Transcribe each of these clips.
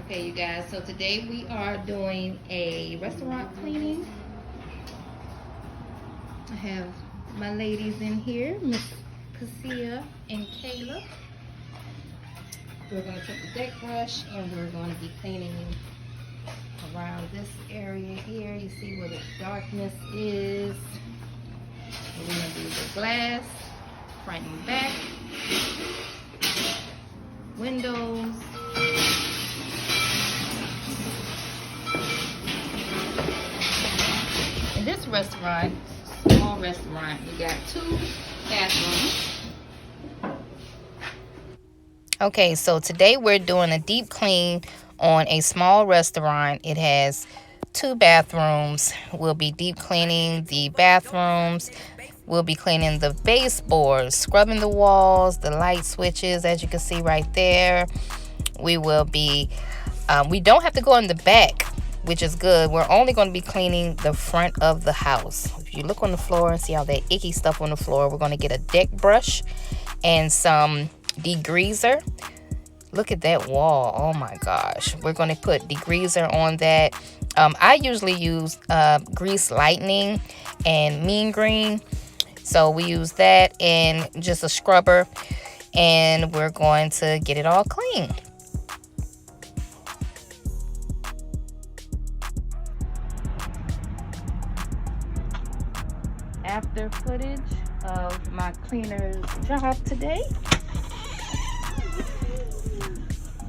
Okay, you guys, so today we are doing a restaurant cleaning. I have my ladies in here, Miss Cassia and Kayla. We're going to take the deck brush and we're going to be cleaning around this area here. You see where the darkness is. We're going to do the glass, front and back, windows. In this restaurant, small restaurant, we got 2 bathrooms. Okay, so today we're doing a deep clean on a small restaurant. It has 2 bathrooms. We'll be deep cleaning the bathrooms. We'll be cleaning the baseboards, scrubbing the walls, the light switches, as you can see right there. We will be, we don't have to go in the back, which is good. We're only going to be cleaning the front of the house. If you look on the floor and see all that icky stuff on the floor, we're going to get a deck brush and some degreaser. Look at that wall. Oh my gosh. We're going to put degreaser on that. I usually use grease lightning and mean green. So we use that and just a scrubber, and we're going to get it all clean. After footage of my cleaner's job today.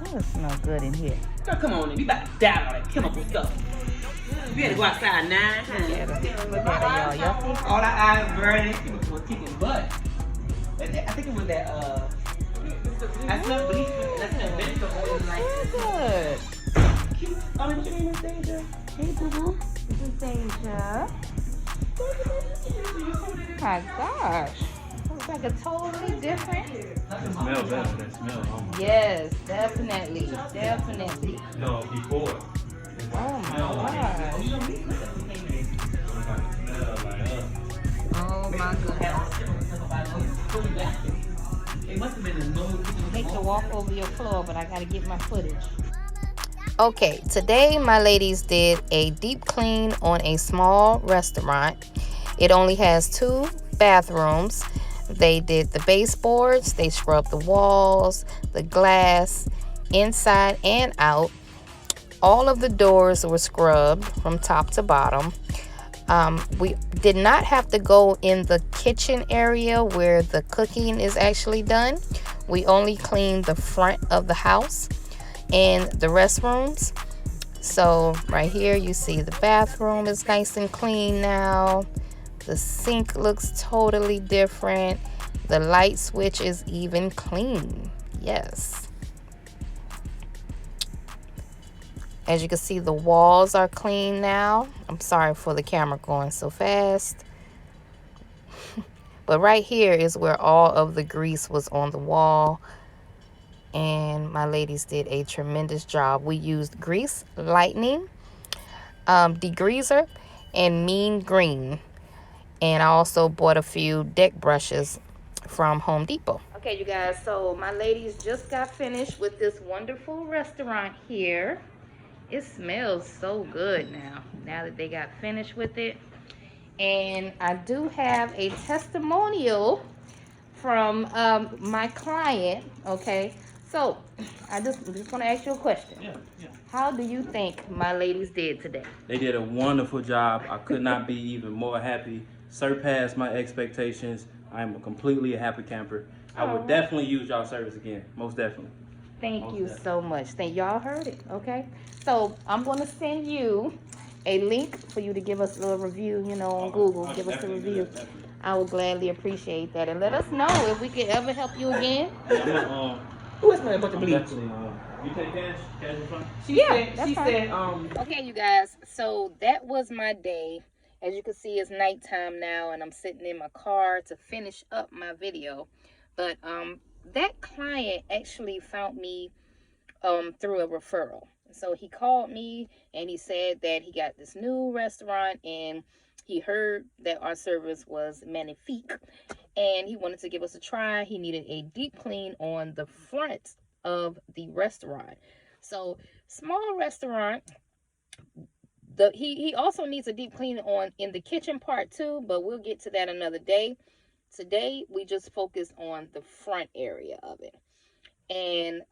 Oh, it smells good in here. Girl, come on in. We about to die all that chemical stuff. We had to go outside 9 times. Look at it, y'all. Y'all see? All our eyes burning. People were kicking butt. I think it was that, I smelled bleach. I smelled vinegar oil like Good. cute. Oh, what's your name is Deja? Hey, boo-boo. This is Deja. My gosh. Looks like a totally different. It smells better than smell. Oh my. Yes, definitely. Definitely. No, before. Oh my gosh. Oh my goodness. It must have been a nose. I hate to walk over your floor, but I gotta get my footage. Okay, today my ladies did a deep clean on a small restaurant. It only has 2 bathrooms. They did the baseboards, they scrubbed the walls, the glass, inside and out. All of the doors were scrubbed from top to bottom. We did not have to go in the kitchen area where the cooking is actually done. We only cleaned the front of the house and the restrooms. So right here you see the bathroom is nice and clean now. The sink looks totally different. The light switch is even clean. Yes. As you can see, the walls are clean now. I'm sorry for the camera going so fast. But right here is where all of the grease was on the wall. And my ladies did a tremendous job. We used grease lightning, degreaser, and mean green. And I also bought a few deck brushes from Home Depot. Okay, you guys, so my ladies just got finished with this wonderful restaurant here. It smells so good now that they got finished with it. And I do have a testimonial from my client, okay? So I just want to ask you a question. Yeah. How do you think my ladies did today? They did a wonderful job. I could not be even more happy. Surpassed my expectations. I am a completely happy camper. I would definitely use y'all service again. Most definitely. Thank you so much. Y'all heard it, okay? So I'm going to send you a link for you to give us a little review, you know, on Google. Give us a review. I would gladly appreciate that. And let us know if we could ever help you again. Who is smelling a bunch of bleach? You take cash? Cash in front? She said, Okay, you guys. So that was my day. As you can see, it's nighttime now, and I'm sitting in my car to finish up my video. But that client actually found me through a referral. So he called me and he said that he got this new restaurant and he heard that our service was magnifique and he wanted to give us a try. He needed a deep clean on the front of the restaurant. So small restaurant. He also needs a deep clean on in the kitchen part too, but we'll get to that another day. Today we just focus on the front area of it. And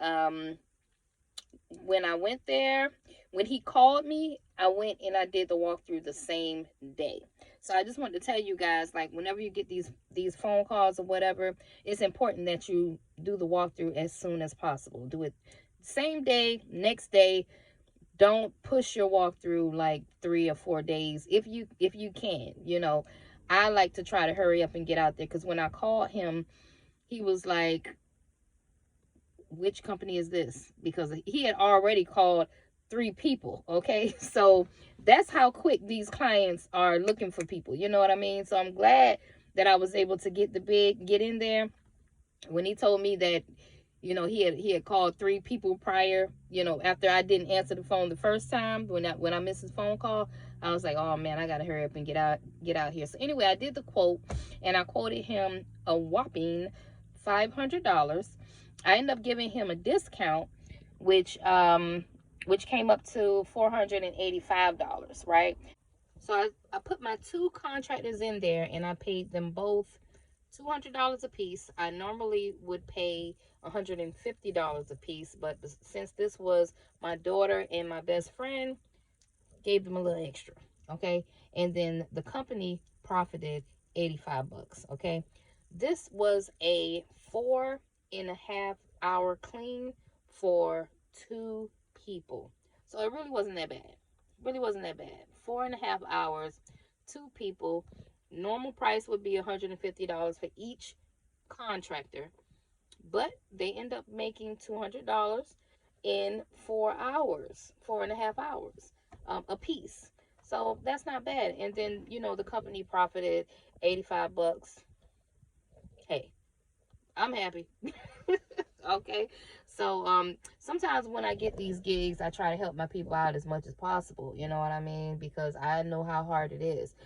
when I went there, when he called me, I went and I did the walkthrough the same day. So I just wanted to tell you guys, like, whenever you get these phone calls or whatever, it's important that you do the walkthrough as soon as possible. Do it same day, next day. Don't push your walkthrough like 3 or 4 days if you can. I like to try to hurry up and get out there, because when I called him, he was like, which company is this? Because he had already called 3 people. Okay. So that's how quick these clients are looking for people. You know what I mean? So I'm glad that I was able to get in there. When he told me that, he had called 3 people prior, after I didn't answer the phone the first time, when I missed his phone call, I was like, oh man, I gotta hurry up and get out here. So anyway, I did the quote, and I quoted him a whopping $500. I ended up giving him a discount, which came up to $485, right? So I put my 2 contractors in there, and I paid them both $200 a piece. I normally would pay $150 a piece, but since this was my daughter and my best friend, gave them a little extra. Okay. And then the company profited $85. Okay. This was a 4.5 hour clean for 2 people. So it really wasn't that bad. 4.5 hours, 2 people. Normal price would be $150 for each contractor, but they end up making $200 in 4 hours, 4.5 hours, a piece. So that's not bad. And then, the company profited $85. Hey, I'm happy. Okay. So sometimes when I get these gigs, I try to help my people out as much as possible. You know what I mean? Because I know how hard it is.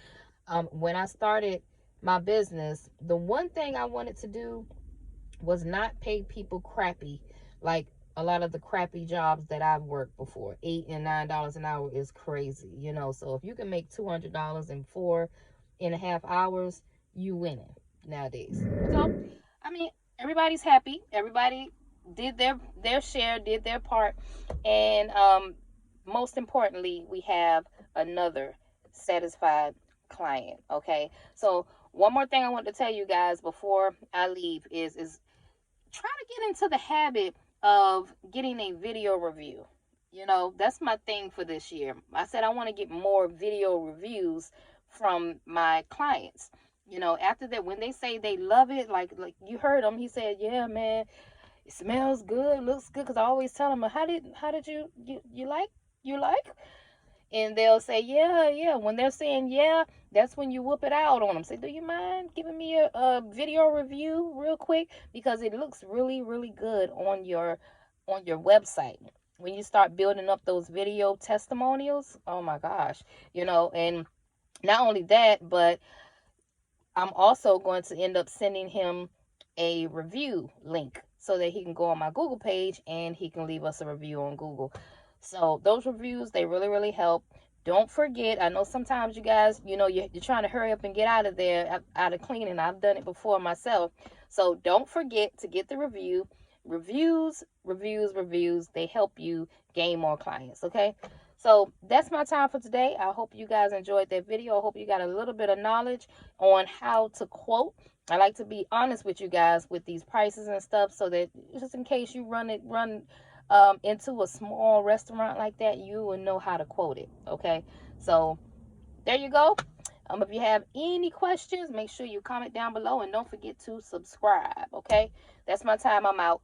When I started my business, the one thing I wanted to do was not pay people crappy, like a lot of the crappy jobs that I've worked before. $8 and $9 an hour is crazy, So if you can make $200 in 4.5 hours, you winning nowadays. So, I mean, everybody's happy. Everybody did their share, did their part, and most importantly, we have another satisfied client. Okay. So one more thing I want to tell you guys before I leave is try to get into the habit of getting a video review. That's my thing for this year. I said I want to get more video reviews from my clients. After that, when they say they love it, like you heard him, he said, yeah, man, it smells good, looks good. Cause I always tell them, how did you like? And they'll say, yeah. When they're saying, yeah, that's when you whoop it out on them. Say, do you mind giving me a video review real quick? Because it looks really, really good on your website. When you start building up those video testimonials, oh my gosh, and not only that, but I'm also going to end up sending him a review link so that he can go on my Google page and he can leave us a review on Google. So those reviews, they really, really help. Don't forget, I know sometimes you guys, you're trying to hurry up and get out of there, out of cleaning. I've done it before myself. So don't forget to get the review. Reviews, they help you gain more clients, okay? So that's my time for today. I hope you guys enjoyed that video. I hope you got a little bit of knowledge on how to quote. I like to be honest with you guys with these prices and stuff, so that just in case you run into a small restaurant like that, you will know how to quote it. Okay, so there you go. If you have any questions, make sure you comment down below, and don't forget to subscribe. Okay, that's my time. I'm out.